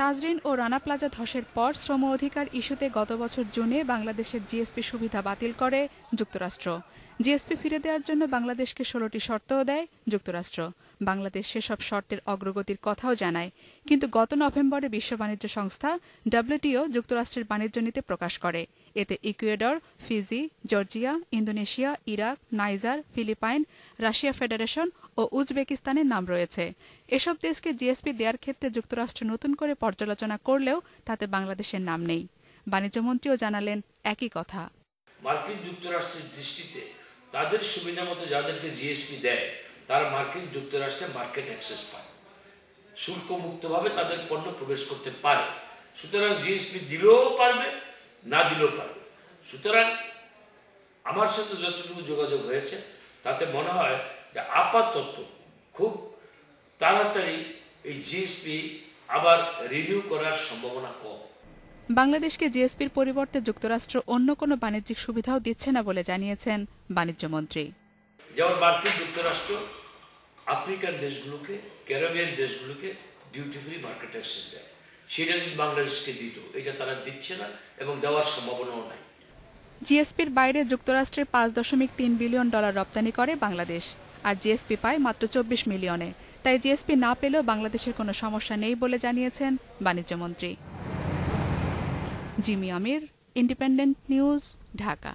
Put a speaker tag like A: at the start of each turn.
A: তাজরিন ও Rana plaza ধসের পর শ্রম অধিকার ইস্যুতে গত বছর জুনে বাংলাদেশের জিএসপি সুবিধা বাতিল করে যুক্তরাষ্ট্র। জিএসপি ফিরে দেওয়ার জন্য বাংলাদেশকে ১৬টি শর্তও দেয় যুক্তরাষ্ট্র। বাংলাদেশ সেসব শর্তের অগ্রগতির কথাও জানায়। কিন্তু গত নভেম্বরে বিশ্ব বাণিজ্য সংস্থা ডব্লিউটিও যুক্তরাষ্ট্রের বাণিজ্য নীতি প্রকাশ করে। এতে Ecuador, Fiji, Georgia, Indonesia, Iraq, Niger, Philippines, Russia Federation ও উজবেকিস্তানের নাম রয়েছে। এসব দেশকে জিএসপি দেওয়ার ক্ষেত্রে যুক্তরাষ্ট্র নতুন করে পর্যালোচনা করলেও তাতে বাংলাদেশের নাম নেই। বাণিজ্যমন্ত্রীও জানালেন একই কথা।
B: মার্কিন যুক্তরাষ্ট্রের দৃষ্টিতে তাদের সুবিধা মতো যাদেরকে জিএসপি দেয় তারা মার্কিন যুক্তরাষ্ট্রে মার্কেট অ্যাক্সেস পায়, শুল্ক মুক্তভাবে তাদের পণ্য প্রবেশ করতে পারে। সুতরাং জিএসপি দিলেও পারবে, না দিলেও পারবে। সুতরাং আমার সাথে যতটুকু যোগাযোগ হয়েছে তাতে মনে হয় যে আপাতত খুব তাড়াতাড়ি এই জিএসপি আবার রিনিউ করার সম্ভাবনা কম।
A: বাংলাদেশকে জিএসপির পরিবর্তে যুক্তরাষ্ট্র অন্য কোনো বাণিজ্যিক সুবিধাও দিচ্ছে না বলে জানিয়েছেন বাণিজ্যমন্ত্রী।
B: যেমন মার্কিন যুক্তরাষ্ট্র আফ্রিকার দেশগুলোকে, ক্যারিবিয়ান দেশগুলোকে ডিউটি ফ্রি মার্কেট অ্যাক্সেস দেয়, সেটা যদি বাংলাদেশকে দিত, এটা তারা দিচ্ছে না এবং দেওয়ার সম্ভাবনাও নাই।
A: জিএসপির বাইরে যুক্তরাষ্ট্রের $5.3 বিলিয়ন রপ্তানি করে বাংলাদেশ, আর জিএসপি পায় মাত্র 24 মিলিয়নে। তাই জিএসপি না পেলেও বাংলাদেশের কোনো সমস্যা নেই বলে জানিয়েছেন বাণিজ্যমন্ত্রী। জিমি আমির, ইন্ডিপেন্ডেন্ট নিউজ, ঢাকা।